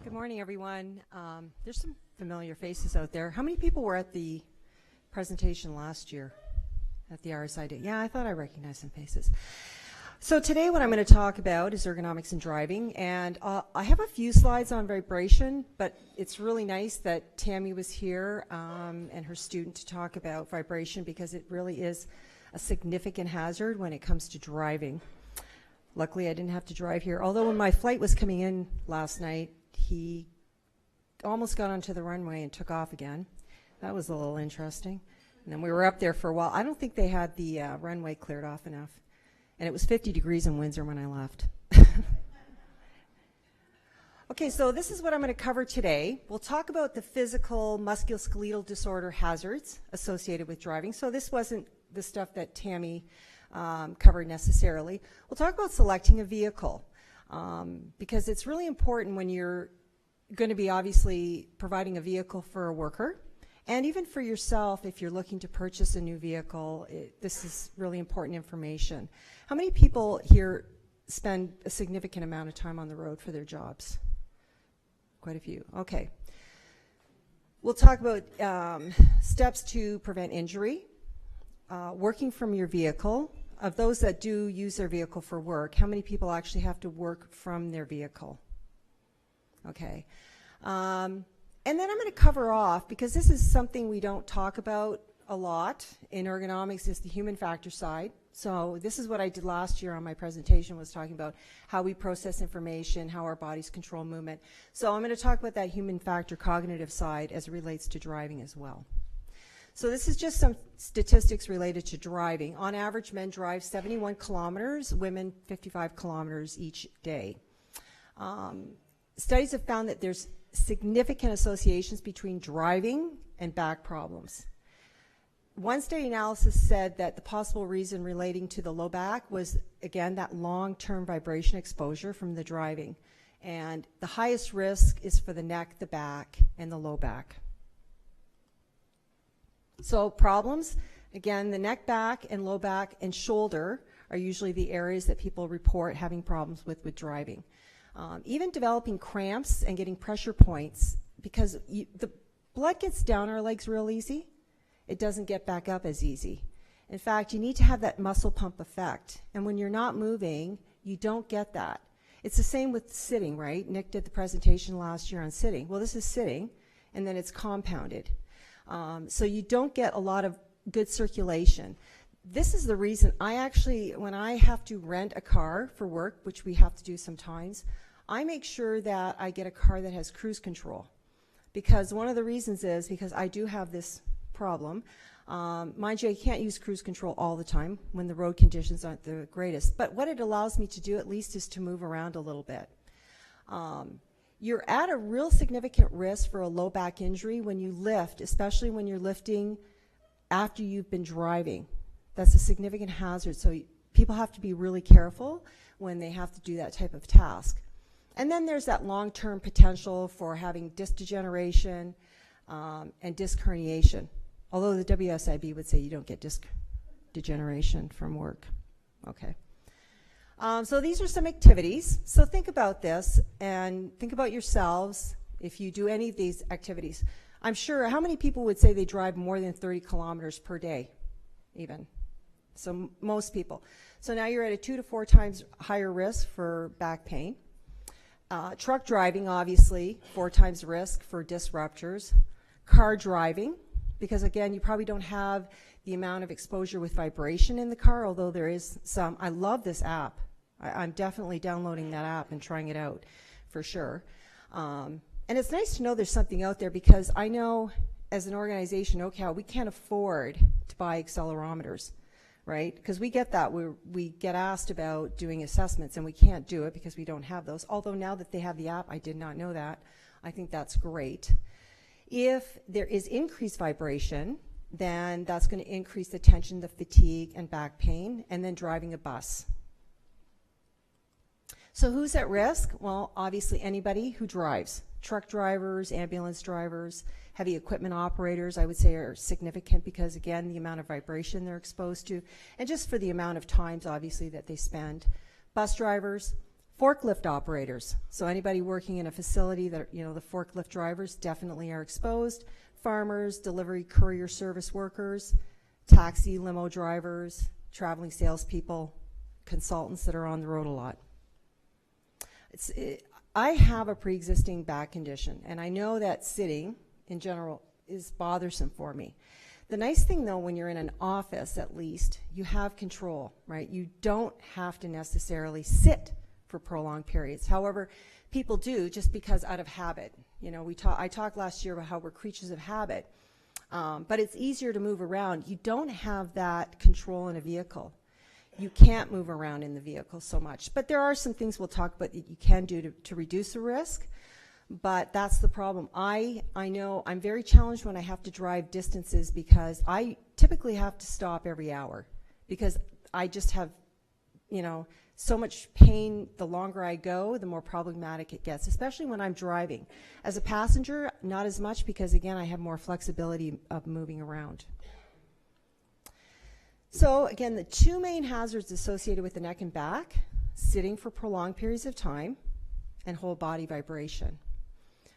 Good morning, everyone. There's some familiar faces out there. How many people were at the presentation last year at the RSI Day? Yeah, I thought I recognized some faces. So today what I'm going to talk about is ergonomics in driving, and I have a few slides on vibration, but it's really nice that Tammy was here and her student to talk about vibration because it really is a significant hazard when it comes to driving. Luckily, I didn't have to drive here, although when my flight was coming in last night, he almost got onto the runway and took off again. That was a little interesting. And then we were up there for a while. I don't think they had the runway cleared off enough. And it was 50 degrees in Windsor when I left. Okay, so this is what I'm going to cover today. We'll talk about the physical musculoskeletal disorder hazards associated with driving. So this wasn't the stuff that Tammy covered necessarily. We'll talk about selecting a vehicle. Because it's really important when you're going to be obviously providing a vehicle for a worker, and even for yourself if you're looking to purchase a new vehicle. This is really important information. How many people here spend a significant amount of time on the road for their jobs? Quite a few. Okay. We'll talk about steps to prevent injury, working from your vehicle. Of those that do use their vehicle for work, how many people actually have to work from their vehicle? Okay. And then I'm going to cover off, because this is something we don't talk about a lot in ergonomics, is the human factor side. So this is what I did last year on my presentation, was talking about how we process information, how our bodies control movement. So I'm going to talk about that human factor cognitive side as it relates to driving as well. So this is just some statistics related to driving. On average, men drive 71 kilometers, women 55 kilometers each day. Studies have found that there's significant associations between driving and back problems. One study analysis said that the possible reason relating to the low back was, again, that long-term vibration exposure from the driving. And the highest risk is for the neck, the back, and the low back. So problems, again, the neck, back, and low back, and shoulder are usually the areas that people report having problems with driving. Even developing cramps and getting pressure points, because the blood gets down our legs real easy. It doesn't get back up as easy. In fact, you need to have that muscle pump effect. And when you're not moving, you don't get that. It's the same with sitting, right? Nick did the presentation last year on sitting. Well, this is sitting, and then it's compounded. So you don't get a lot of good circulation. This is the reason I actually, when I have to rent a car for work, which we have to do sometimes, I make sure that I get a car that has cruise control. Because one of the reasons is because I do have this problem. Mind you, I can't use cruise control all the time when the road conditions aren't the greatest. But what it allows me to do at least is to move around a little bit. You're at a real significant risk for a low back injury when you lift, especially when you're lifting after you've been driving. That's a significant hazard, so people have to be really careful when they have to do that type of task. And then there's that long-term potential for having disc degeneration and disc herniation, although the WSIB would say you don't get disc degeneration from work. Okay. So these are some activities. So think about this and think about yourselves if you do any of these activities. I'm sure, how many people would say they drive more than 30 kilometers per day even? So most people. So now you're at a 2 to 4 times higher risk for back pain. Truck driving, obviously, 4 times risk for disc ruptures. Car driving, because again, you probably don't have the amount of exposure with vibration in the car, although there is some. I love this app. I'm definitely downloading that app and trying it out for sure. And it's nice to know there's something out there, because I know as an organization, OCal, we can't afford to buy accelerometers, right? Because we get that. We get asked about doing assessments, and we can't do it because we don't have those. Although now that they have the app, I did not know that. I think that's great. If there is increased vibration, then that's going to increase the tension, the fatigue, and back pain, and then driving a bus. So who's at risk? Well, obviously anybody who drives. Truck drivers, ambulance drivers, heavy equipment operators, I would say, are significant because, again, the amount of vibration they're exposed to, and just for the amount of times, obviously, that they spend. Bus drivers, Forklift operators. So anybody working in a facility that, the forklift drivers definitely are exposed. Farmers, delivery courier service workers, taxi limo drivers, traveling salespeople, consultants that are on the road a lot. I have a pre-existing back condition, and I know that sitting in general is bothersome for me. The nice thing, though, when you're in an office, at least, you have control, right? You don't have to necessarily sit for prolonged periods. However, people do just because out of habit. I talked last year about how we're creatures of habit, but it's easier to move around. You don't have that control in a vehicle. You can't move around in the vehicle so much. But there are some things we'll talk about that you can do to reduce the risk. But that's the problem. I know I'm very challenged when I have to drive distances because I typically have to stop every hour because I just have, so much pain. The longer I go, the more problematic it gets, especially when I'm driving. As a passenger, not as much because, again, I have more flexibility of moving around. So, again, the two main hazards associated with the neck and back, sitting for prolonged periods of time and whole body vibration.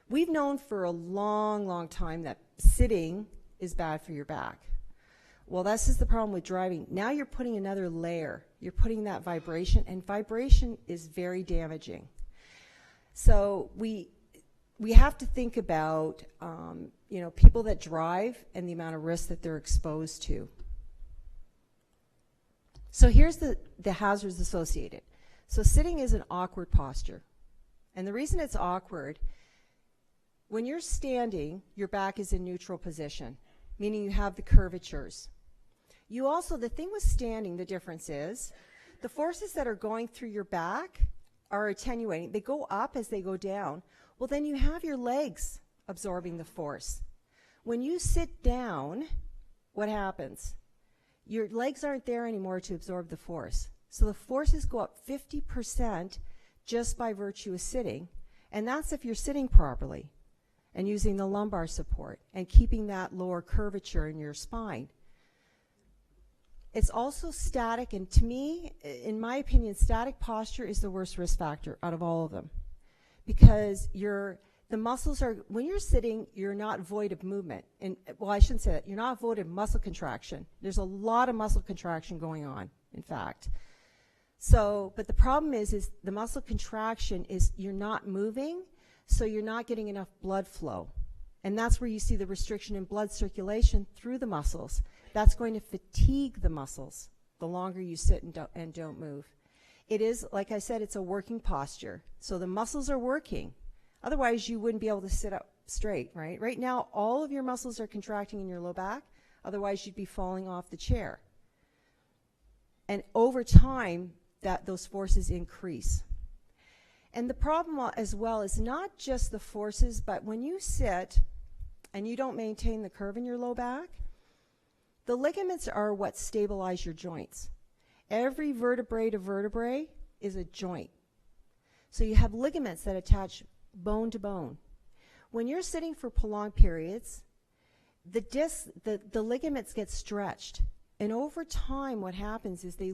We've known for a long, long time that sitting is bad for your back. Well, this is the problem with driving. Now you're putting another layer. You're putting that vibration, and vibration is very damaging. So we have to think about, people that drive and the amount of risk that they're exposed to. So here's the hazards associated. So sitting is an awkward posture. And the reason it's awkward, when you're standing, your back is in neutral position, meaning you have the curvatures. You also, the thing with standing, the difference is, the forces that are going through your back are attenuating. They go up as they go down. Well, then you have your legs absorbing the force. When you sit down, what happens? Your legs aren't there anymore to absorb the force. So the forces go up 50% just by virtue of sitting, and that's if you're sitting properly and using the lumbar support and keeping that lower curvature in your spine. It's also static, and to me, in my opinion, static posture is the worst risk factor out of all of them because the muscles are, when you're sitting, you're not void of movement. And, well, I shouldn't say that. You're not void of muscle contraction. There's a lot of muscle contraction going on, in fact. So, but the problem is the muscle contraction is you're not moving, so you're not getting enough blood flow. And that's where you see the restriction in blood circulation through the muscles. That's going to fatigue the muscles the longer you sit and don't move. It is, like I said, it's a working posture. So the muscles are working. Otherwise, you wouldn't be able to sit up straight, right? Right now, all of your muscles are contracting in your low back. Otherwise, you'd be falling off the chair. And over time, those forces increase. And the problem as well is not just the forces, but when you sit and you don't maintain the curve in your low back, the ligaments are what stabilize your joints. Every vertebrae to vertebrae is a joint. So you have ligaments that attach bone to bone. When you're sitting for prolonged periods, the ligaments get stretched. And over time, what happens is they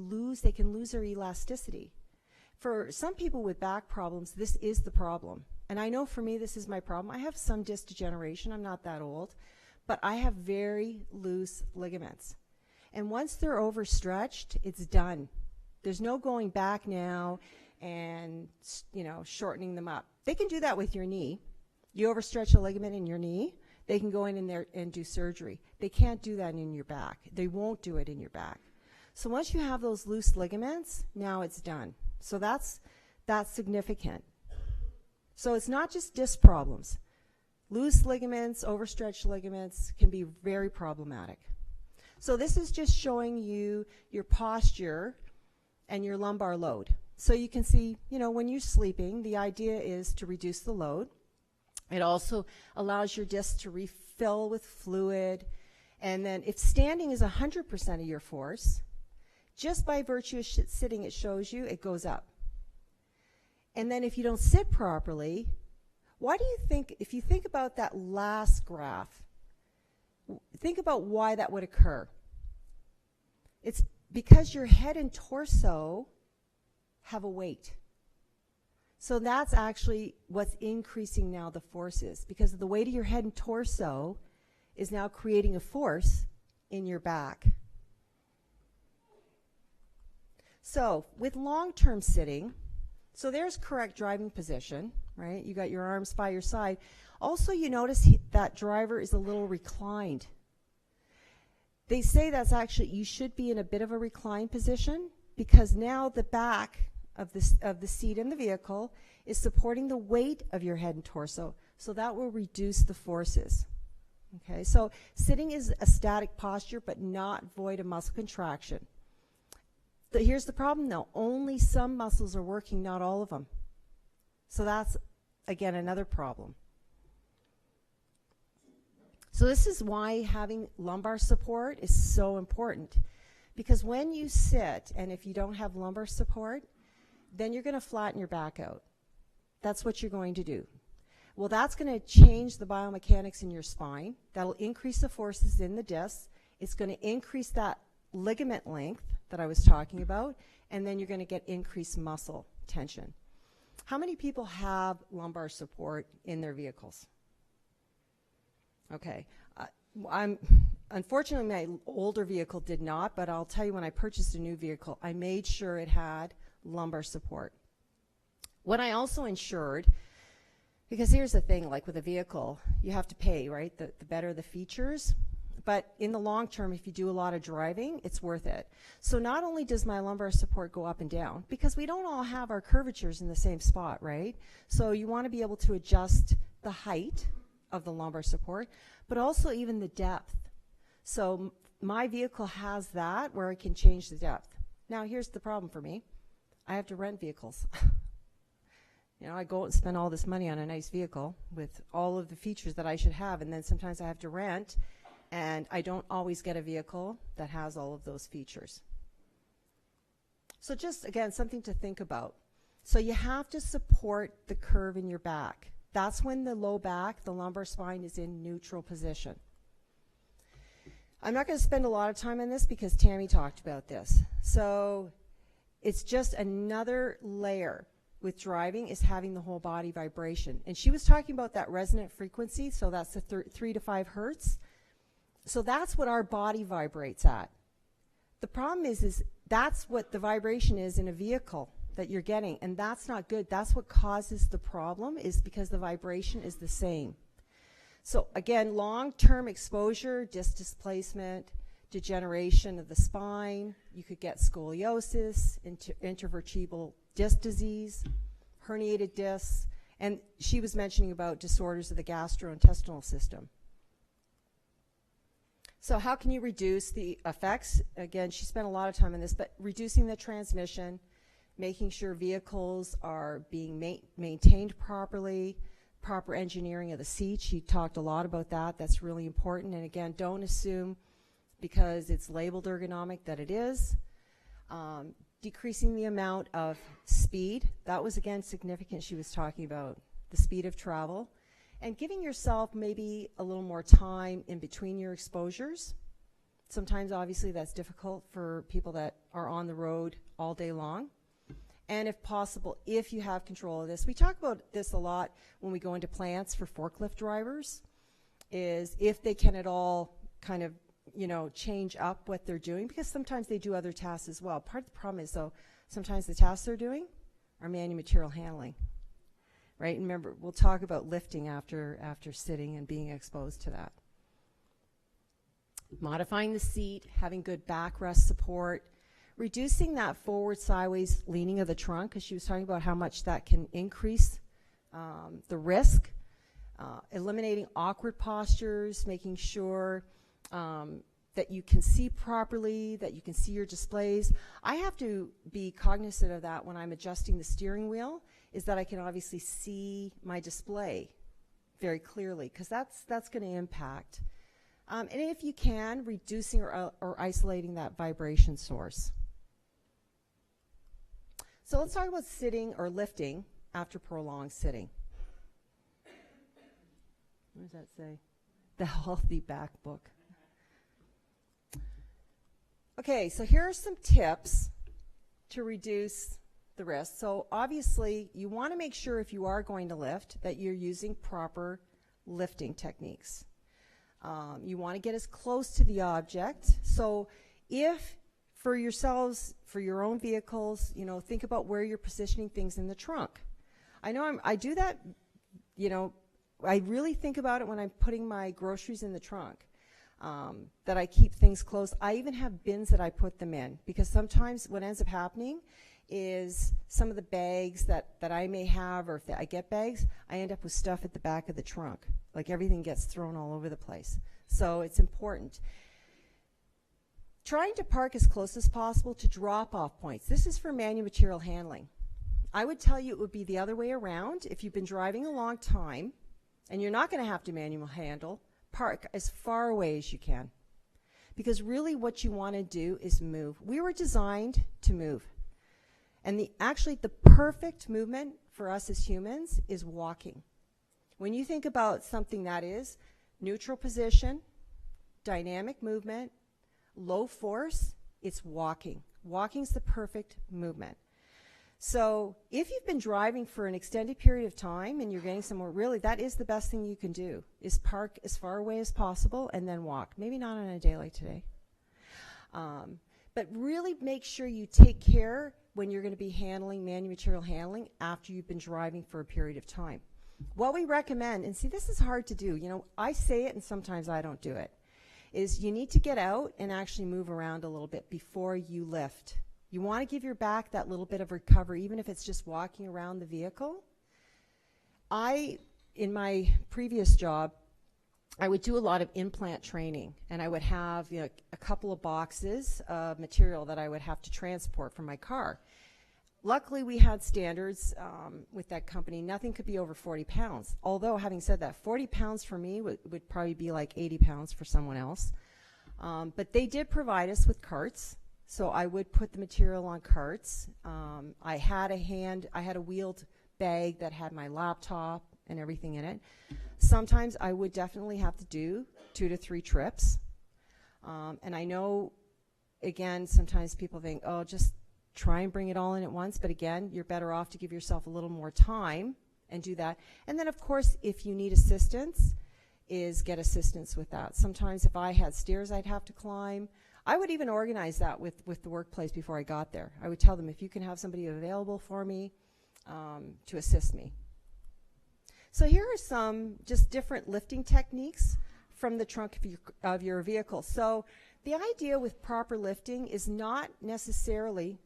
can lose their elasticity. For some people with back problems, this is the problem. And I know for me, this is my problem. I have some disc degeneration. I'm not that old. But I have very loose ligaments. And once they're overstretched, it's done. There's no going back now and, shortening them up. They can do that with your knee. You overstretch a ligament in your knee, they can go in there and do surgery. They can't do that in your back. They won't do it in your back. So once you have those loose ligaments, now it's done. So that's significant. So it's not just disc problems. Loose ligaments, overstretched ligaments can be very problematic. So this is just showing you your posture and your lumbar load. So you can see, when you're sleeping, the idea is to reduce the load. It also allows your disc to refill with fluid. And then if standing is 100% of your force, just by virtue of sitting, it shows you it goes up. And then if you don't sit properly, why do you think, if you think about that last graph, think about why that would occur. It's because your head and torso have a weight. So that's actually what's increasing now the forces, because the weight of your head and torso is now creating a force in your back. So with long-term sitting, so there's correct driving position, right? You got your arms by your side. Also, you notice that driver is a little reclined. They say that's actually, you should be in a bit of a reclined position, because now the back of the seat in the vehicle is supporting the weight of your head and torso, so that will reduce the forces. Okay, so sitting is a static posture, but not void of muscle contraction. Here's the problem though, only some muscles are working, not all of them. So that's, again, another problem. So this is why having lumbar support is so important. Because when you sit, and if you don't have lumbar support, then you're going to flatten your back out. That's what you're going to do. Well, that's going to change the biomechanics in your spine. That'll increase the forces in the discs. It's going to increase that ligament length that I was talking about, and then you're going to get increased muscle tension. How many people have lumbar support in their vehicles? Okay. Unfortunately, my older vehicle did not, but I'll tell you, when I purchased a new vehicle, I made sure it had lumbar support. When I also insured, because here's the thing, like with a vehicle, you have to pay, right? The better the features. But in the long term, if you do a lot of driving, it's worth it. So not only does my lumbar support go up and down, because we don't all have our curvatures in the same spot, right? So you want to be able to adjust the height of the lumbar support, but also even the depth. So my vehicle has that, where I can change the depth. Now here's the problem for me. I have to rent vehicles. You know, I go out and spend all this money on a nice vehicle with all of the features that I should have, and then sometimes I have to rent, and I don't always get a vehicle that has all of those features. So just, again, something to think about. So you have to support the curve in your back. That's when the low back, the lumbar spine, is in neutral position. I'm not going to spend a lot of time on this because Tammy talked about this. So it's just another layer with driving, is having the whole body vibration. And she was talking about that resonant frequency, so that's the 3 to 5 hertz. So that's what our body vibrates at. The problem is that's what the vibration is in a vehicle that you're getting, and that's not good. That's what causes the problem, is because the vibration is the same. So again, long-term exposure, disc displacement, degeneration of the spine, you could get scoliosis, intervertebral disc disease, herniated discs, and she was mentioning about disorders of the gastrointestinal system. So how can you reduce the effects? Again, she spent a lot of time on this, but reducing the transmission, making sure vehicles are being maintained properly, proper engineering of the seat. She talked a lot about that. That's really important. And again, don't assume because it's labeled ergonomic that it is. Decreasing the amount of speed. That was, again, significant. She was talking about the speed of travel. And giving yourself maybe a little more time in between your exposures. Sometimes, obviously, that's difficult for people that are on the road all day long. And if possible, if you have control of this, we talk about this a lot when we go into plants for forklift drivers, is if they can at all kind of, you know, change up what they're doing, because sometimes they do other tasks as well. Part of the problem is, though, sometimes the tasks they're doing are manual material handling. Right? And remember, we'll talk about lifting after sitting and being exposed to that. Modifying the seat, having good backrest support, reducing that forward sideways leaning of the trunk, because she was talking about how much that can increase the risk. Eliminating awkward postures, making sure that you can see properly, that you can see your displays. I have to be cognizant of that when I'm adjusting the steering wheel, is that I can obviously see my display very clearly, because that's going to impact. And if you can, reducing or isolating that vibration source. So let's talk about sitting or lifting after prolonged sitting. What does that say? The Healthy Back Book. Okay, so here are some tips to reduce the wrist. So obviously you want to make sure if you are going to lift that you're using proper lifting techniques. You want to get as close to the object. So if for yourselves, for your own vehicles, you know, think about where you're positioning things in the trunk. I know I do that, you know, I really think about it when I'm putting my groceries in the trunk, that I keep things close. I even have bins that I put them in, because sometimes what ends up happening is some of the bags that I may have, or if I get bags, I end up with stuff at the back of the trunk. Like everything gets thrown all over the place. So it's important. Trying to park as close as possible to drop-off points. This is for manual material handling. I would tell you it would be the other way around. If you've been driving a long time and you're not going to have to manual handle, park as far away as you can. Because really what you want to do is move. We were designed to move. And actually the perfect movement for us as humans is walking. When you think about something that is neutral position, dynamic movement, low force, it's walking. Walking's the perfect movement. So if you've been driving for an extended period of time and you're getting somewhere, really that is the best thing you can do, is park as far away as possible and then walk. Maybe not on a day like today. But really make sure you take care when you're going to be handling manual material handling after you've been driving for a period of time. What we recommend, and see this is hard to do, you know, I say it and sometimes I don't do it, is you need to get out and actually move around a little bit before you lift. You want to give your back that little bit of recovery, even if it's just walking around the vehicle. In my previous job, I would do a lot of implant training, and I would have, you know, a couple of boxes of material that I would have to transport from my car. Luckily, we had standards with that company. Nothing could be over 40 pounds. Although, having said that, 40 pounds for me would probably be like 80 pounds for someone else. But they did provide us with carts. So I would put the material on carts. I had a wheeled bag that had my laptop and everything in it. Sometimes I would definitely have to do 2 to 3 trips. And I know, again, sometimes people think, oh, just try and bring it all in at once. But again, you're better off to give yourself a little more time and do that. And then, of course, if you need assistance, is get assistance with that. Sometimes if I had stairs I'd have to climb, I would even organize that with the workplace before I got there. I would tell them, if you can have somebody available for me to assist me. So here are some just different lifting techniques from the trunk of your vehicle. So the idea with proper lifting is not necessarily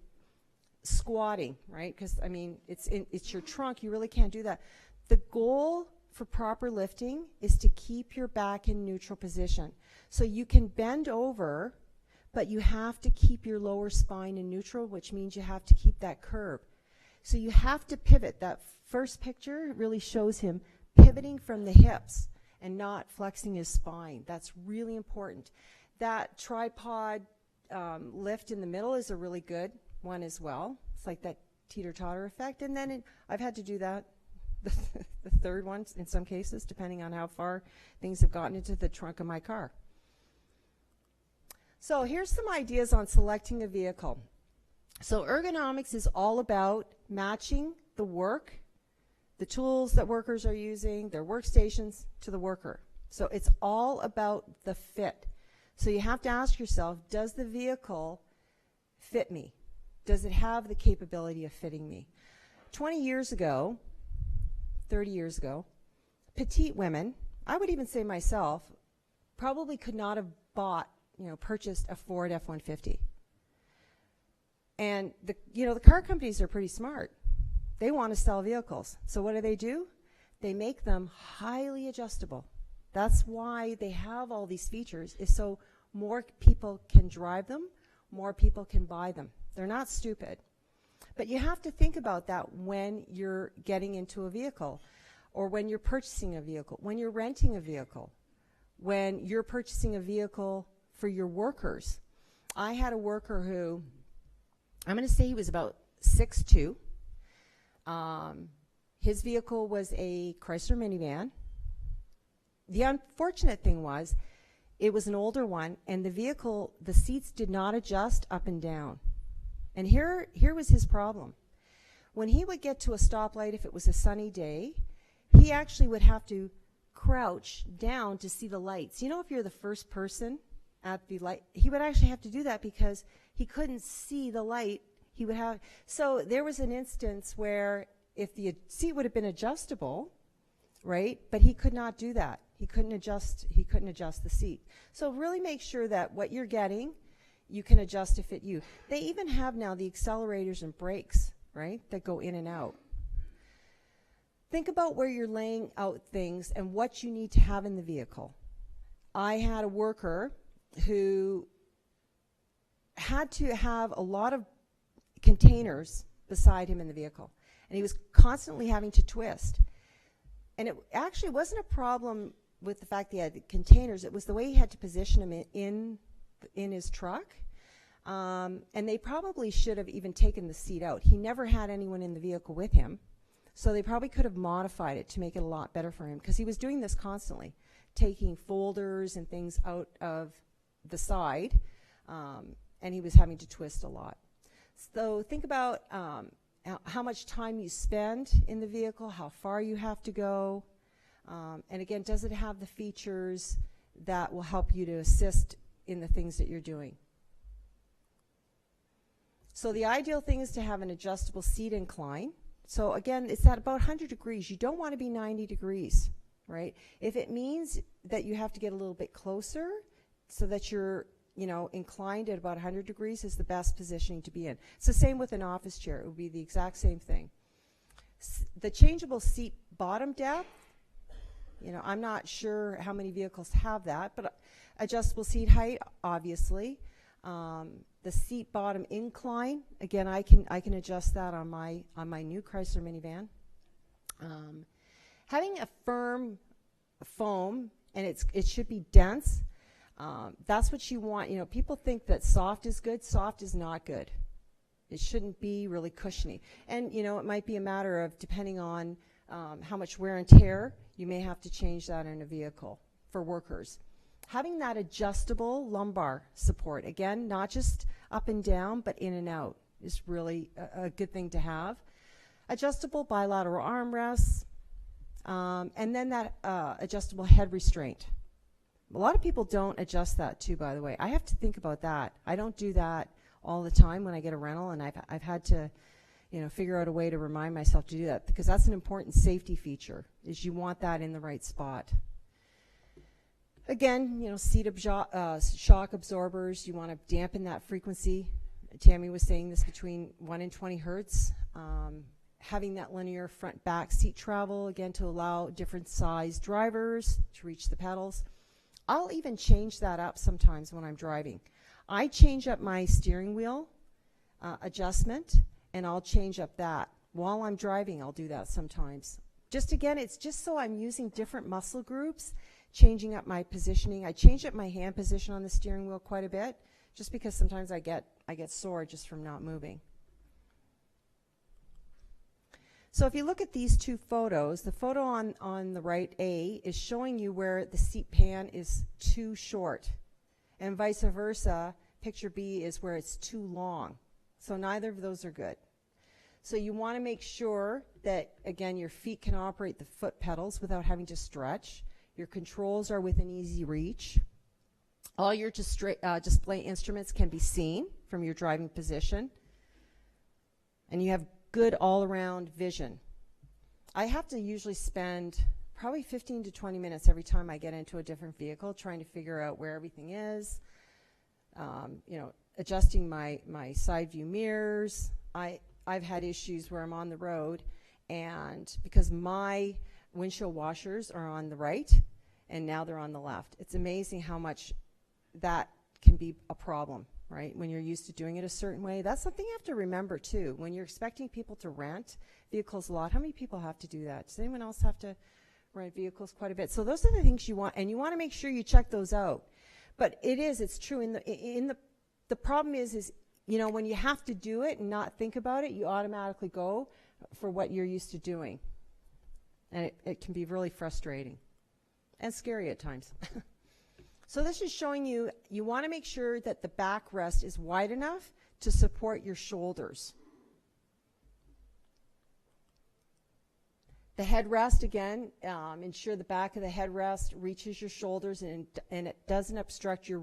squatting, right? Because, I mean, it's your trunk. You really can't do that. The goal for proper lifting is to keep your back in neutral position. So you can bend over, but you have to keep your lower spine in neutral, which means you have to keep that curve. So you have to pivot. That first picture really shows him pivoting from the hips and not flexing his spine. That's really important. That tripod lift in the middle is a really good one as well. It's like that teeter-totter effect. And then I've had to do that, the third one in some cases, depending on how far things have gotten into the trunk of my car. So here's some ideas on selecting a vehicle. So ergonomics is all about matching the work, the tools that workers are using, their workstations, to the worker. So it's all about the fit. So you have to ask yourself, does the vehicle fit me? Does it have the capability of fitting me? 20 years ago, 30 years ago, petite women, I would even say myself, probably could not have purchased a Ford F-150. And the car companies are pretty smart. They want to sell vehicles. So what do? They make them highly adjustable. That's why they have all these features, is so more people can drive them, more people can buy them. They're not stupid. But you have to think about that when you're getting into a vehicle, or when you're purchasing a vehicle, when you're renting a vehicle, when you're purchasing a vehicle for your workers. I had a worker who, I'm going to say he was about 6'2". His vehicle was a Chrysler minivan. The unfortunate thing was, it was an older one, and the seats did not adjust up and down. And here was his problem. when he would get to a stoplight, if it was a sunny day, he actually would have to crouch down to see the lights. You know, if you're the first person at the light, he would actually have to do that because he couldn't see the light. He would have, so there was an instance where if the seat would have been adjustable, right, but he could not do that. He couldn't adjust the seat. So really make sure that what you're getting, you can adjust to fit you. They even have now the accelerators and brakes, right, that go in and out. Think about where you're laying out things and what you need to have in the vehicle. I had a worker who had to have a lot of containers beside him in the vehicle, and he was constantly having to twist. And it actually wasn't a problem with the fact that he had the containers. It was the way he had to position them in his truck. And they probably should have even taken the seat out. He never had anyone in the vehicle with him, so they probably could have modified it to make it a lot better for him, because he was doing this constantly, taking folders and things out of the side, and he was having to twist a lot. So think about how much time you spend in the vehicle, how far you have to go, and again, does it have the features that will help you to assist in the things that you're doing. So the ideal thing is to have an adjustable seat incline. So again, it's at about 100 degrees. You don't want to be 90 degrees, right? If it means that you have to get a little bit closer so that you're, you know, inclined at about 100 degrees is the best positioning to be in. It's the same with an office chair. It would be the exact same thing. The changeable seat bottom depth, you know, I'm not sure how many vehicles have that, but adjustable seat height, obviously. The seat bottom incline, again, I can adjust that on my new Chrysler minivan. Having a firm foam, and it should be dense. That's what you want. You know, people think that soft is good. Soft is not good. It shouldn't be really cushiony. And you know, it might be a matter of, depending on how much wear and tear, you may have to change that in a vehicle for workers. Having that adjustable lumbar support, again, not just up and down, but in and out, is really a good thing to have. Adjustable bilateral armrests, and then that adjustable head restraint. A lot of people don't adjust that too, by the way. I have to think about that. I don't do that all the time when I get a rental, and I've had to, you know, figure out a way to remind myself to do that, because that's an important safety feature, is you want that in the right spot. Again, you know, shock absorbers, you want to dampen that frequency. Tammy was saying this, between 1 and 20 hertz. Having that linear front-back seat travel, again, to allow different size drivers to reach the pedals. I'll even change that up sometimes when I'm driving. I change up my steering wheel adjustment, and I'll change up that. While I'm driving, I'll do that sometimes. Just again, it's just so I'm using different muscle groups, changing up my positioning. I change up my hand position on the steering wheel quite a bit, just because sometimes I get sore just from not moving. So if you look at these two photos, the photo on the right A is showing you where the seat pan is too short, and vice versa, picture B is where it's too long. So neither of those are good. So you want to make sure that, again, your feet can operate the foot pedals without having to stretch. Your controls are within easy reach. All your display instruments can be seen from your driving position. And you have good all-around vision. I have to usually spend probably 15 to 20 minutes every time I get into a different vehicle trying to figure out where everything is. You know, adjusting my side view mirrors. I've had issues where I'm on the road, and because my windshield washers are on the right and now they're on the left, it's amazing how much that can be a problem, right? When you're used to doing it a certain way. That's something you have to remember too. When you're expecting people to rent vehicles a lot, how many people have to do that? Does anyone else have to rent vehicles quite a bit? So those are the things you want, and you want to make sure you check those out. But it's true. The problem is, you know, when you have to do it and not think about it, you automatically go for what you're used to doing. And it can be really frustrating and scary at times. So this is showing you want to make sure that the backrest is wide enough to support your shoulders. The headrest, again, ensure the back of the headrest reaches your shoulders and it doesn't obstruct your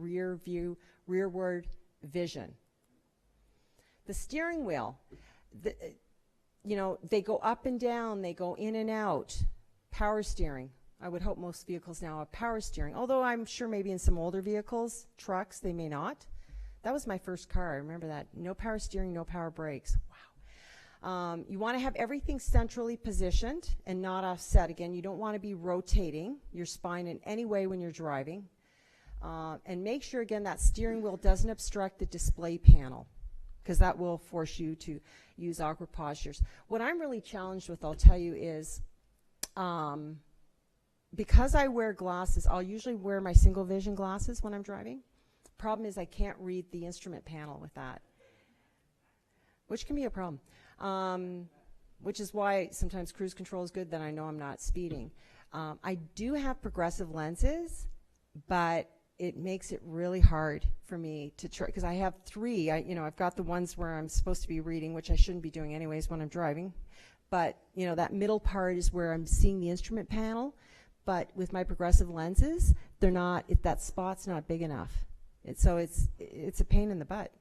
rearward vision. The steering wheel, they go up and down, they go in and out. Power steering. I would hope most vehicles now have power steering, although I'm sure maybe in some older vehicles, trucks, they may not. That was my first car. I remember that. No power steering, no power brakes. Wow. You want to have everything centrally positioned and not offset. Again, you don't want to be rotating your spine in any way when you're driving. And make sure, again, that steering wheel doesn't obstruct the display panel, because that will force you to use awkward postures. What I'm really challenged with, I'll tell you, is because I wear glasses, I'll usually wear my single vision glasses when I'm driving. Problem is I can't read the instrument panel with that, which can be a problem. Which is why sometimes cruise control is good, then I know I'm not speeding. I do have progressive lenses, but it makes it really hard for me to try, because I have three. I've got the ones where I'm supposed to be reading, which I shouldn't be doing anyways when I'm driving. But, that middle part is where I'm seeing the instrument panel. But with my progressive lenses, they're not, that spot's not big enough. So it's a pain in the butt.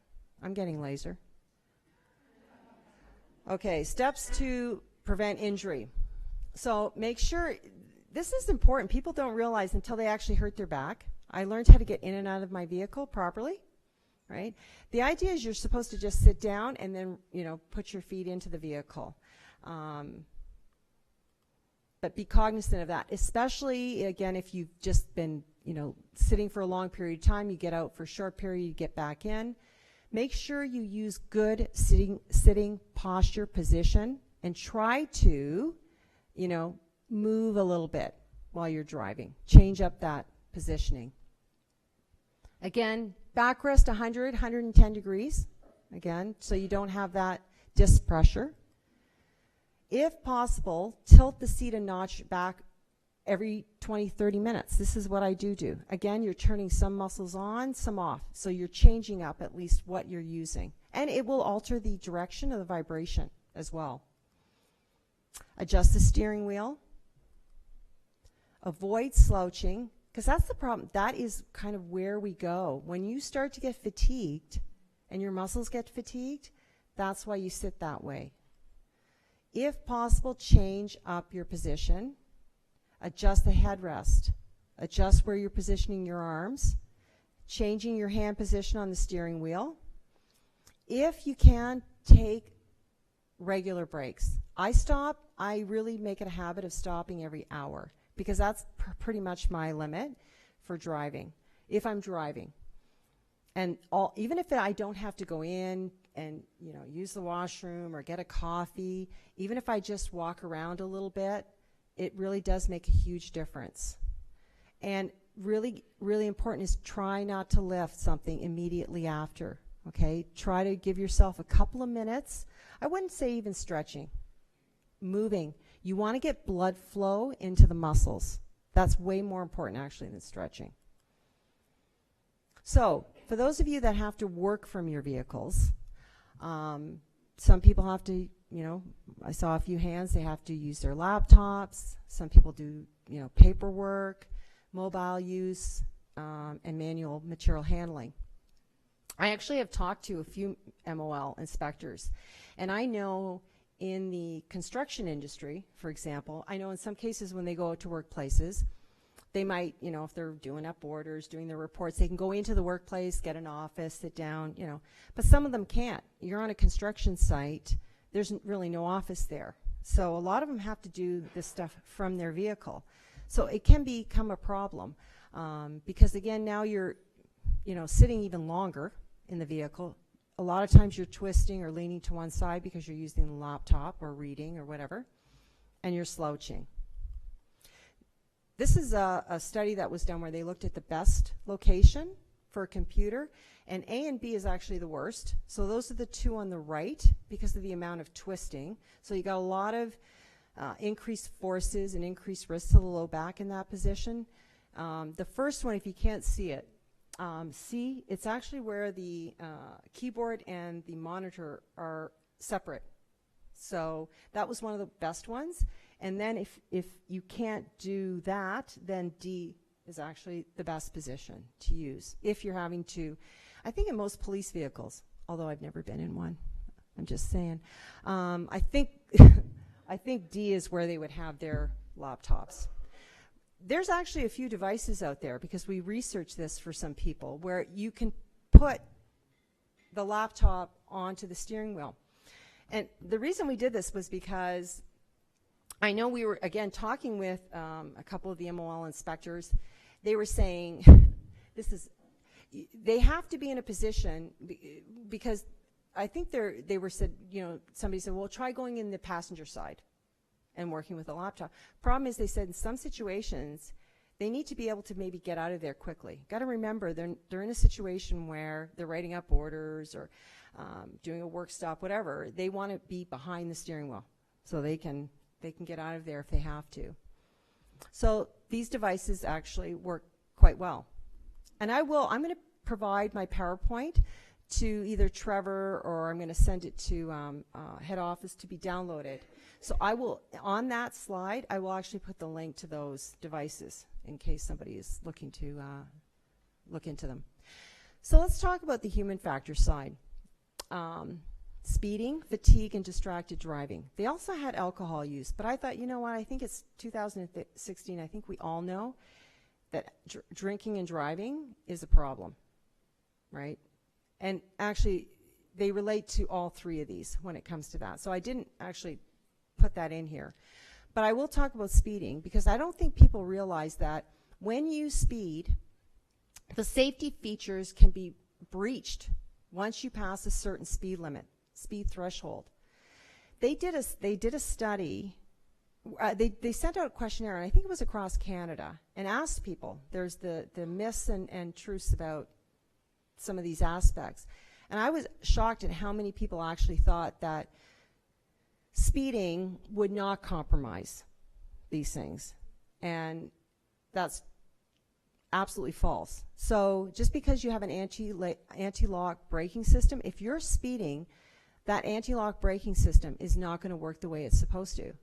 I'm getting laser. Okay, steps to prevent injury. So make sure, this is important. People don't realize until they actually hurt their back. I learned how to get in and out of my vehicle properly, right? The idea is you're supposed to just sit down and then, put your feet into the vehicle. But be cognizant of that, especially, again, if you've just been, sitting for a long period of time, you get out for a short period, you get back in. Make sure you use good sitting posture position and try to, move a little bit while you're driving. Change up that positioning. Again, backrest 100, 110 degrees, again, so you don't have that disc pressure. If possible, tilt the seat a notch back every 20, 30 minutes. This is what I do. Again, you're turning some muscles on, some off. So you're changing up at least what you're using. And it will alter the direction of the vibration as well. Adjust the steering wheel. Avoid slouching, because that's the problem. That is kind of where we go. When you start to get fatigued and your muscles get fatigued, that's why you sit that way. If possible, change up your position. Adjust the headrest. Adjust where you're positioning your arms. Changing your hand position on the steering wheel. If you can, take regular breaks. I really make it a habit of stopping every hour, because that's pretty much my limit for driving, if I'm driving. And even if I don't have to go in and use the washroom or get a coffee, even if I just walk around a little bit, it really does make a huge difference. And really, really important is try not to lift something immediately after. Okay, try to give yourself a couple of minutes. I wouldn't say even stretching, moving. You want to get blood flow into the muscles. That's way more important actually than stretching. So for those of you that have to work from your vehicles, some people have to, I saw a few hands, they have to use their laptops. Some people do, paperwork, mobile use, and manual material handling. I actually have talked to a few MOL inspectors, and I know in the construction industry, for example, I know in some cases when they go out to workplaces, they might, if they're doing up orders, doing their reports, they can go into the workplace, get an office, sit down, but some of them can't. You're on a construction site, there's really no office there. So a lot of them have to do this stuff from their vehicle. So it can become a problem because, again, now you're, sitting even longer in the vehicle. A lot of times you're twisting or leaning to one side because you're using the laptop or reading or whatever, and you're slouching. This is a study that was done where they looked at the best location for a computer, and A and B is actually the worst. So those are the two on the right because of the amount of twisting. So you got a lot of increased forces and increased risk to the low back in that position. The first one, if you can't see it, C, it's actually where the keyboard and the monitor are separate. So that was one of the best ones. And then if you can't do that, then D is actually the best position to use if you're having to. I think in most police vehicles, although I've never been in one, I'm just saying, I think I think D is where they would have their laptops. There's actually a few devices out there, because we researched this for some people, where you can put the laptop onto the steering wheel. And the reason we did this was because I know we were, again, talking with a couple of the MOL inspectors. They were saying they have to be in a position, because I think they were said, somebody said, well, try going in the passenger side and working with a laptop. Problem is, they said in some situations, they need to be able to maybe get out of there quickly. Got to remember, they're in a situation where they're writing up orders or doing a work stop, whatever. They want to be behind the steering wheel so they can get out of there if they have to. So these devices actually work quite well. And I'm going to provide my PowerPoint to either Trevor, or I'm going to send it to head office to be downloaded. So I will, on that slide, I will actually put the link to those devices in case somebody is looking to look into them. So let's talk about the human factor side. Speeding, fatigue, and distracted driving. They also had alcohol use, but I thought, you know what, I think it's 2016. I think we all know that drinking and driving is a problem, right? And actually, they relate to all three of these when it comes to that. So I didn't actually put that in here. But I will talk about speeding, because I don't think people realize that when you speed, the safety features can be breached once you pass a certain speed limit, speed threshold. They did a study. They sent out a questionnaire, and I think it was across Canada, and asked people. There's the myths and truths about some of these aspects. And I was shocked at how many people actually thought that speeding would not compromise these things. And that's absolutely false. So just because you have an anti-lock braking system, if you're speeding, that anti-lock braking system is not going to work the way it's supposed to,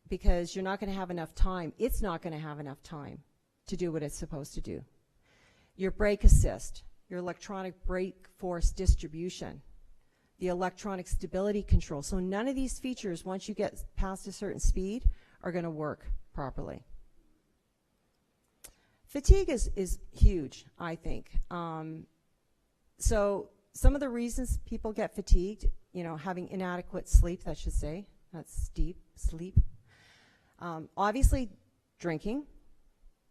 because you're not going to have enough time. It's not going to have enough time to do what it's supposed to do. Your brake assist, your electronic brake force distribution, the electronic stability control. So none of these features, once you get past a certain speed, are going to work properly. Fatigue is huge, I think. So some of the reasons people get fatigued, having inadequate sleep, that should say, that's deep sleep. Obviously, drinking,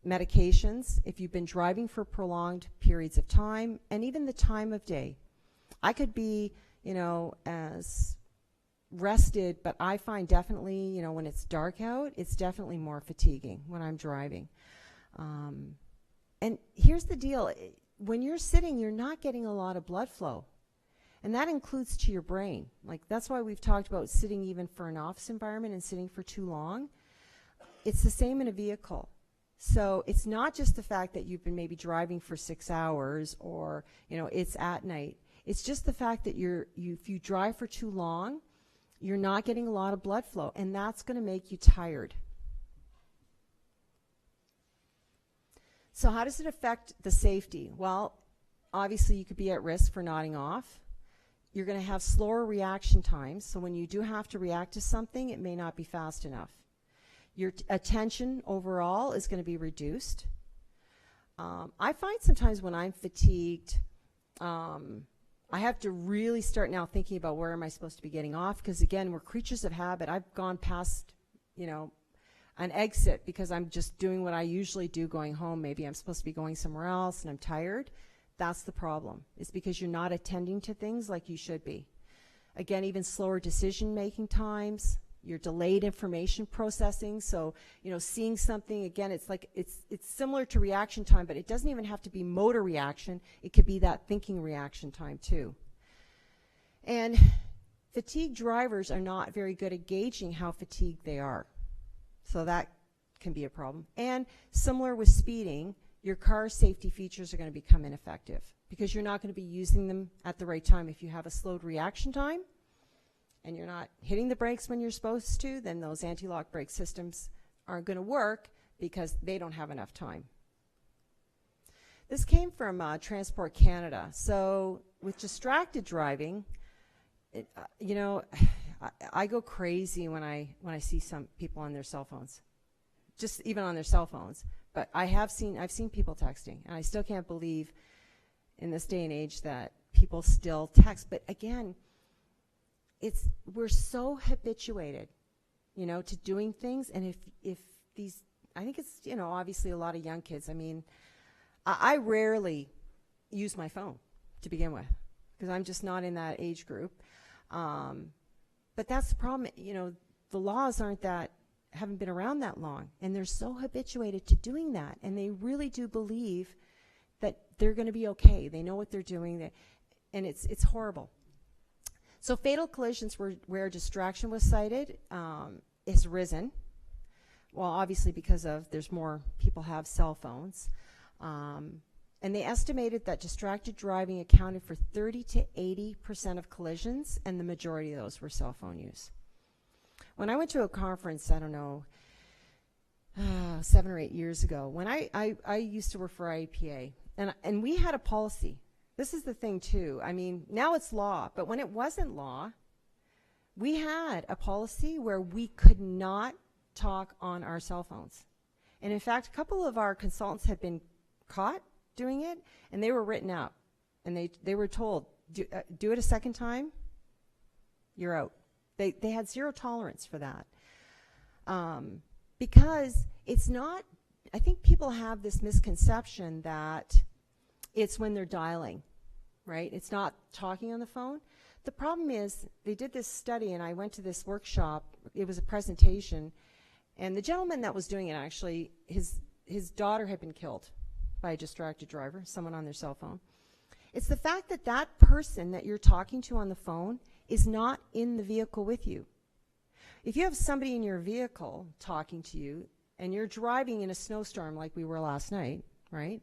medications, if you've been driving for prolonged periods of time, and even the time of day. I could be, as rested, but I find definitely, when it's dark out, it's definitely more fatiguing when I'm driving. And here's the deal. When you're sitting, you're not getting a lot of blood flow. And that includes to your brain. That's why we've talked about sitting even for an office environment and sitting for too long. It's the same in a vehicle. So it's not just the fact that you've been maybe driving for 6 hours, or, it's at night. It's just the fact that if you drive for too long, you're not getting a lot of blood flow, and that's going to make you tired. So how does it affect the safety? Well, obviously you could be at risk for nodding off. You're going to have slower reaction times, so when you do have to react to something, it may not be fast enough. Your attention overall is going to be reduced. I find sometimes when I'm fatigued, I have to really start now thinking about where am I supposed to be getting off, because again, we're creatures of habit. I've gone past, an exit because I'm just doing what I usually do going home. Maybe I'm supposed to be going somewhere else and I'm tired. That's the problem. It's because you're not attending to things like you should be. Again, even slower decision-making times, your delayed information processing. So, seeing something, again, it's similar to reaction time, but it doesn't even have to be motor reaction. It could be that thinking reaction time too. And fatigued drivers are not very good at gauging how fatigued they are. So that can be a problem. And similar with speeding, your car safety features are going to become ineffective because you're not going to be using them at the right time. If you have a slowed reaction time, and you're not hitting the brakes when you're supposed to, then those anti-lock brake systems aren't going to work because they don't have enough time. This came from Transport Canada. So with distracted driving, you know, I go crazy when I see some people on their cell phones, just even on their cell phones. But I've seen people texting, and I still can't believe in this day and age that people still text. But again, we're so habituated, you know, to doing things. And if these, I think it's, you know, obviously a lot of young kids. I mean, I rarely use my phone to begin with because I'm just not in that age group. But that's the problem. You know, the laws haven't been around that long, and they're so habituated to doing that, and they really do believe that they're going to be okay. They know what they're doing, and it's horrible. So fatal collisions where distraction was cited has risen. Well, obviously because there's more people have cell phones. And they estimated that distracted driving accounted for 30 to 80% of collisions, and the majority of those were cell phone use. When I went to a conference, I don't know, 7 or 8 years ago, when I used to work for IEPA, and we had a policy. This is the thing too. I mean, now it's law, but when it wasn't law, we had a policy where we could not talk on our cell phones. And in fact, a couple of our consultants had been caught doing it, and they were written out, and they were told, do it a second time, you're out. They had zero tolerance for that, because it's not. I think people have this misconception that it's when they're dialing, right? It's not talking on the phone. The problem is they did this study, and I went to this workshop. It was a presentation, and the gentleman that was doing it, actually, his daughter had been killed by a distracted driver, someone on their cell phone. It's the fact that that person that you're talking to on the phone is not in the vehicle with you. If you have somebody in your vehicle talking to you and you're driving in a snowstorm like we were last night, right?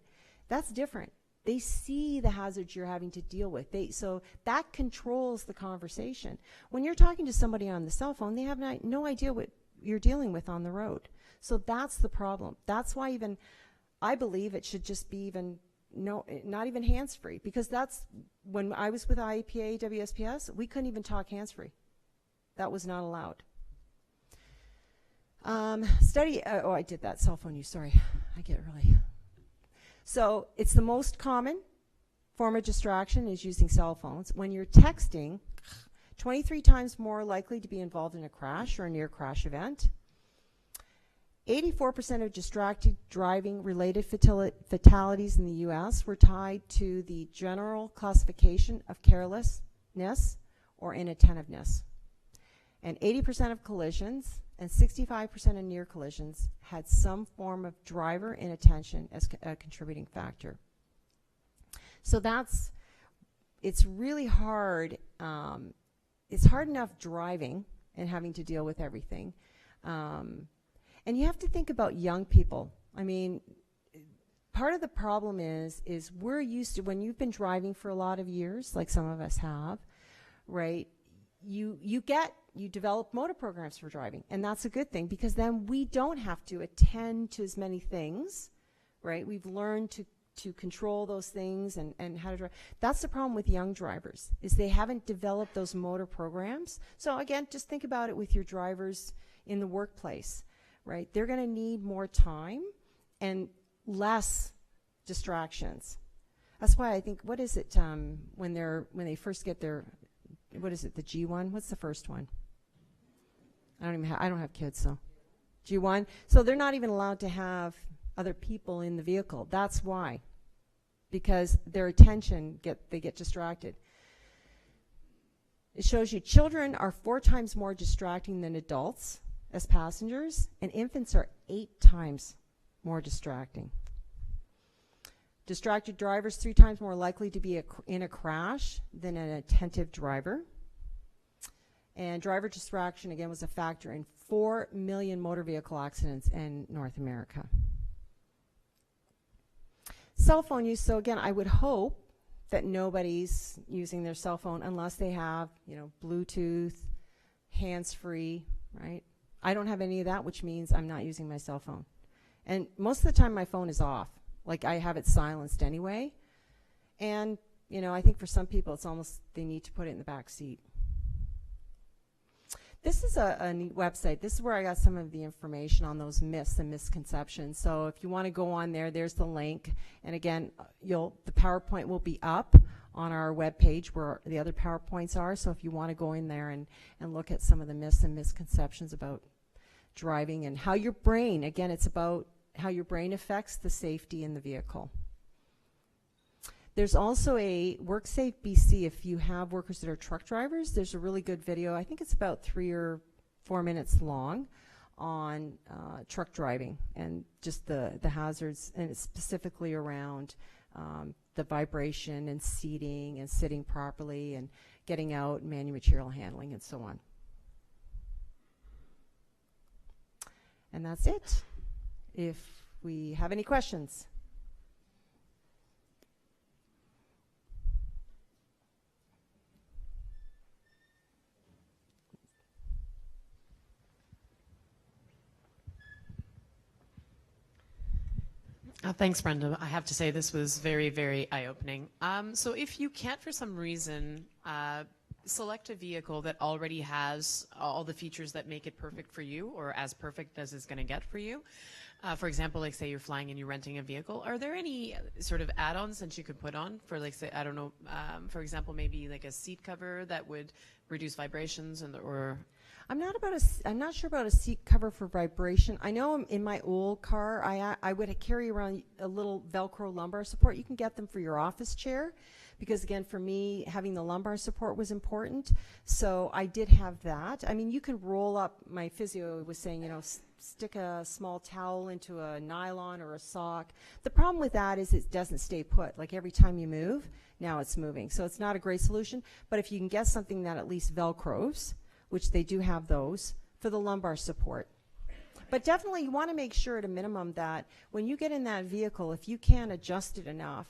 That's different. They see the hazards you're having to deal with. So that controls the conversation. When you're talking to somebody on the cell phone, they have no idea what you're dealing with on the road. So that's the problem. That's why even I believe it should just be not even hands-free, because that's when I was with IEPA, WSPS, we couldn't even talk hands-free. That was not allowed. I did that, cell phone use, sorry. I get really. So it's the most common form of distraction is using cell phones. When you're texting, 23 times more likely to be involved in a crash or a near crash event. 84% of distracted driving related fatalities in the U.S. were tied to the general classification of carelessness or inattentiveness. And 80% of collisions and 65% of near collisions had some form of driver inattention as a contributing factor. So it's really hard. It's hard enough driving and having to deal with everything. And you have to think about young people. I mean, part of the problem is we're used to, when you've been driving for a lot of years, like some of us have, right, you develop motor programs for driving, and that's a good thing, because then we don't have to attend to as many things, right? We've learned to control those things and how to drive. That's the problem with young drivers, is they haven't developed those motor programs. So again, just think about it with your drivers in the workplace, right? They're going to need more time and less distractions. That's why I think, what is it when they first get their, what is it, the G1? What's the first one? I don't have kids, so G1. So they're not even allowed to have other people in the vehicle. That's why, because their attention they get distracted. It shows you children are 4 times more distracting than adults as passengers, and infants are 8 times more distracting. Distracted drivers 3 times more likely to be in a crash than an attentive driver. And driver distraction, again, was a factor in 4 million motor vehicle accidents in North America. Cell phone use, so again, I would hope that nobody's using their cell phone unless they have, Bluetooth, hands-free, right? I don't have any of that, which means I'm not using my cell phone. And most of the time my phone is off. Like, I have it silenced anyway. And, you know, I think for some people it's almost they need to put it in the back seat. This is a neat website. This is where I got some of the information on those myths and misconceptions. So if you want to go on there, there's the link. And again, the PowerPoint will be up on our webpage where the other PowerPoints are. So if you want to go in there and look at some of the myths and misconceptions about driving and how your brain, again, it's about how your brain affects the safety in the vehicle. There's also a WorkSafe BC if you have workers that are truck drivers. There's a really good video. I think it's about 3 or 4 minutes long on truck driving and just the hazards, and it's specifically around the vibration and seating and sitting properly and getting out, manual material handling, and so on. And that's it. If we have any questions. Thanks, Brenda. I have to say this was very, very eye-opening. So if you can't, for some reason, select a vehicle that already has all the features that make it perfect for you, or as perfect as it's going to get for you, for example, like say you're flying and you're renting a vehicle, are there any sort of add-ons that you could put on for, like, say, I don't know, for example, maybe like a seat cover that would reduce vibrations or... I'm not sure about a seat cover for vibration. I know in my old car, I would carry around a little Velcro lumbar support. You can get them for your office chair, because again, for me, having the lumbar support was important. So I did have that. I mean, you can roll up. My physio was saying, you know, stick a small towel into a nylon or a sock. The problem with that is it doesn't stay put. Like, every time you move, now it's moving. So it's not a great solution. But if you can get something that at least Velcros, which they do have those, for the lumbar support. But definitely you want to make sure at a minimum that when you get in that vehicle, if you can adjust it enough,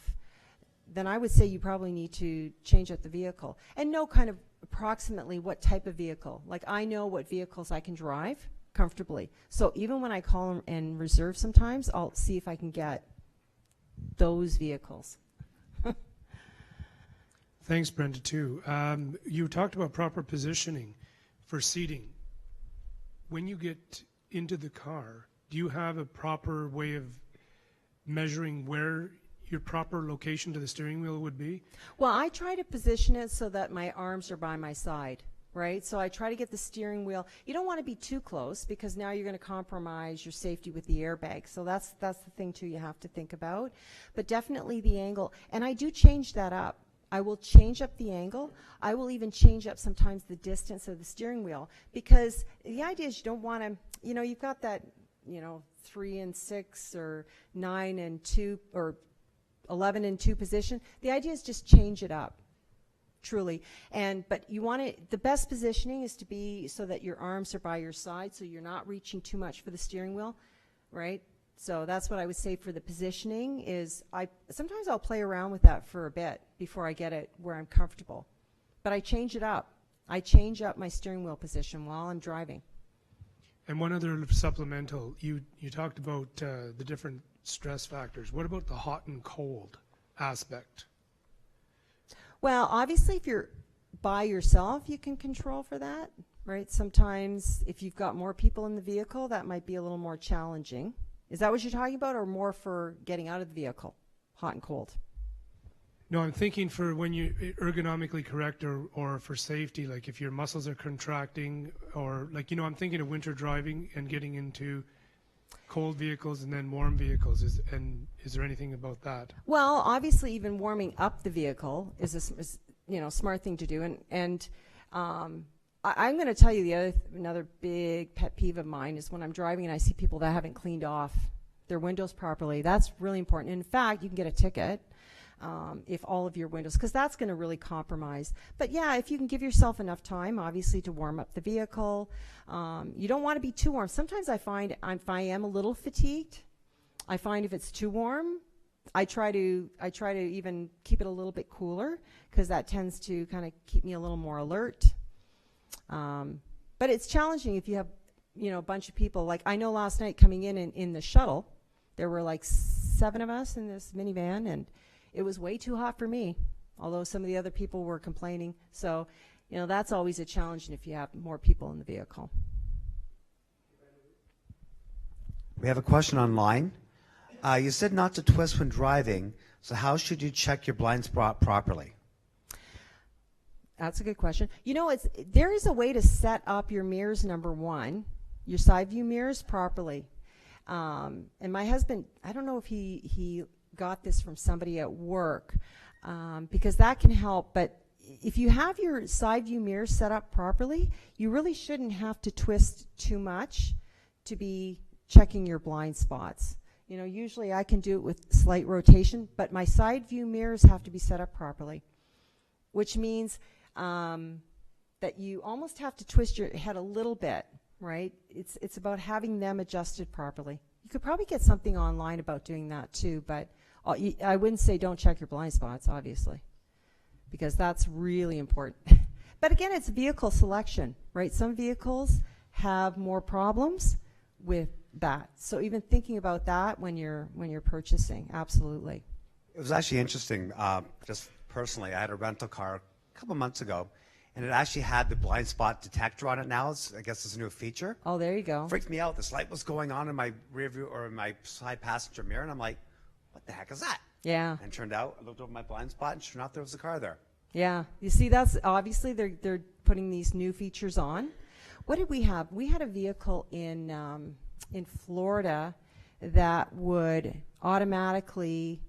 then I would say you probably need to change up the vehicle. And know kind of approximately what type of vehicle. Like, I know what vehicles I can drive comfortably. So even when I call and reserve sometimes, I'll see if I can get those vehicles. Thanks, Brenda, too. You talked about proper positioning for seating. When you get into the car, do you have a proper way of measuring where your proper location to the steering wheel would be? Well, I try to position it so that my arms are by my side, right? So I try to get the steering wheel. You don't want to be too close, because now you're going to compromise your safety with the airbag. So that's the thing too you have to think about. But definitely the angle, and I do change that up. I will change up the angle. I will even change up sometimes the distance of the steering wheel, because the idea is you don't want to, you know, you've got that, you know, 3 and 6 or 9 and 2 or 11 and 2 position. The idea is just change it up, truly. But you want it, the best positioning is to be so that your arms are by your side, so you're not reaching too much for the steering wheel, right? So that's what I would say for the positioning is sometimes I'll play around with that for a bit before I get it where I'm comfortable. But I change it up. I change up my steering wheel position while I'm driving. And one other supplemental, you talked about the different stress factors. What about the hot and cold aspect? Well, obviously if you're by yourself, you can control for that, right? Sometimes if you've got more people in the vehicle, that might be a little more challenging. Is that what you're talking about, or more for getting out of the vehicle, hot and cold? No, I'm thinking for when you ergonomically correct or for safety, like if your muscles are contracting, or like, you know, I'm thinking of winter driving and getting into cold vehicles and then warm vehicles. Is there anything about that? Well, obviously even warming up the vehicle is a smart thing to do. And I'm going to tell you another big pet peeve of mine is when I'm driving and I see people that haven't cleaned off their windows properly. That's really important. In fact, you can get a ticket if all of your windows, because that's going to really compromise. But yeah, if you can give yourself enough time, obviously, to warm up the vehicle. You don't want to be too warm. Sometimes I find if I am a little fatigued, I find if it's too warm, I try to even keep it a little bit cooler, because that tends to kind of keep me a little more alert. But it's challenging if you have, a bunch of people. Like I know last night coming in the shuttle, there were like 7 of us in this minivan, and it was way too hot for me, although some of the other people were complaining. So, that's always a challenge if you have more people in the vehicle. We have a question online. You said not to twist when driving, so how should you check your blind spot properly? That's a good question. There is a way to set up your mirrors, number one, your side view mirrors properly. And my husband, I don't know if he got this from somebody at work, because that can help. But if you have your side view mirrors set up properly, you really shouldn't have to twist too much to be checking your blind spots. Usually I can do it with slight rotation, but my side view mirrors have to be set up properly, which means that you almost have to twist your head a little bit, right? It's about having them adjusted properly. You could probably get something online about doing that too, but I wouldn't say don't check your blind spots, obviously, because that's really important. But again, it's vehicle selection, right? Some vehicles have more problems with that. So even thinking about that when you're purchasing, absolutely. It was actually interesting, just personally. I had a rental car a couple months ago, and it actually had the blind spot detector on it now. I guess it's a new feature. Oh, there you go. Freaked me out. This light was going on in my rear view or in my side passenger mirror, and I'm like, what the heck is that? Yeah. And it turned out, I looked over my blind spot, and sure enough, there was a car there. Yeah. You see, that's obviously they're putting these new features on. What did we have? We had a vehicle in Florida that would automatically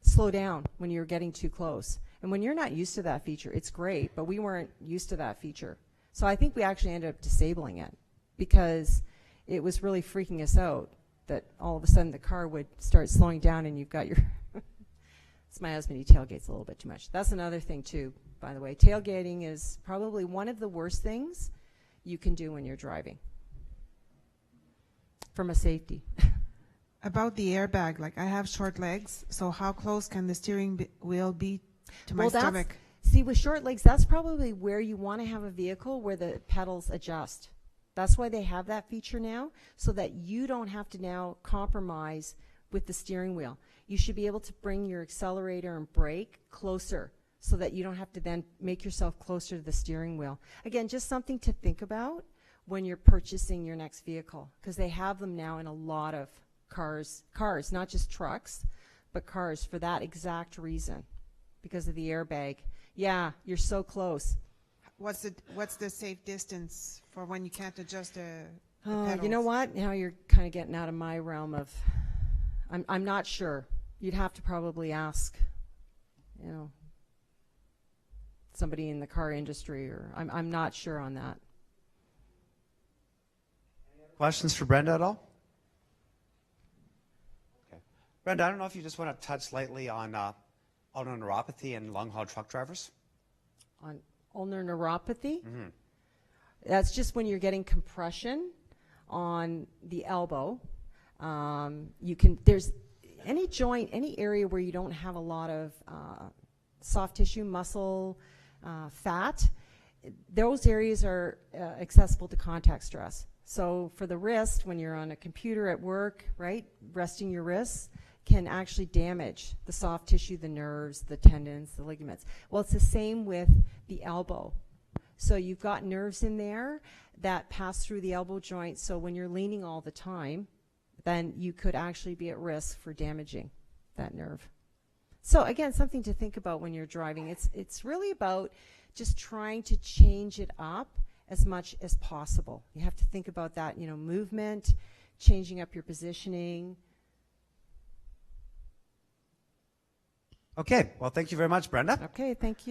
slow down when you're getting too close. And when you're not used to that feature, it's great, but we weren't used to that feature. So I think we actually ended up disabling it because it was really freaking us out that all of a sudden the car would start slowing down and you've got your... It's my husband, he tailgates a little bit too much. That's another thing too, by the way. Tailgating is probably one of the worst things you can do when you're driving from a safety. About the airbag, like I have short legs, so how close can the steering wheel be to my stomach? See, with short legs, that's probably where you want to have a vehicle where the pedals adjust. That's why they have that feature now, so that you don't have to now compromise with the steering wheel. You should be able to bring your accelerator and brake closer so that you don't have to then make yourself closer to the steering wheel. Again, just something to think about when you're purchasing your next vehicle, because they have them now in a lot of cars, not just trucks, but cars for that exact reason, because of the airbag. Yeah, you're so close. What's the safe distance for when you can't adjust the pedals? You know what? Now you're kind of getting out of my realm of, I'm not sure. You'd have to probably ask, somebody in the car industry, or I'm not sure on that. Questions for Brenda at all? Okay. Brenda, I don't know if you just want to touch lightly on ulnar neuropathy and long-haul truck drivers? On ulnar neuropathy? Mm-hmm. That's just when you're getting compression on the elbow. There's any joint, any area where you don't have a lot of soft tissue, muscle, fat, those areas are accessible to contact stress. So for the wrist, when you're on a computer at work, right, resting your wrists can actually damage the soft tissue, the nerves, the tendons, the ligaments. Well, it's the same with the elbow. So you've got nerves in there that pass through the elbow joint, so when you're leaning all the time, then you could actually be at risk for damaging that nerve. So again, something to think about when you're driving. It's really about just trying to change it up as much as possible. You have to think about that, movement, changing up your positioning. Okay, well, thank you very much, Brenda. Okay, thank you.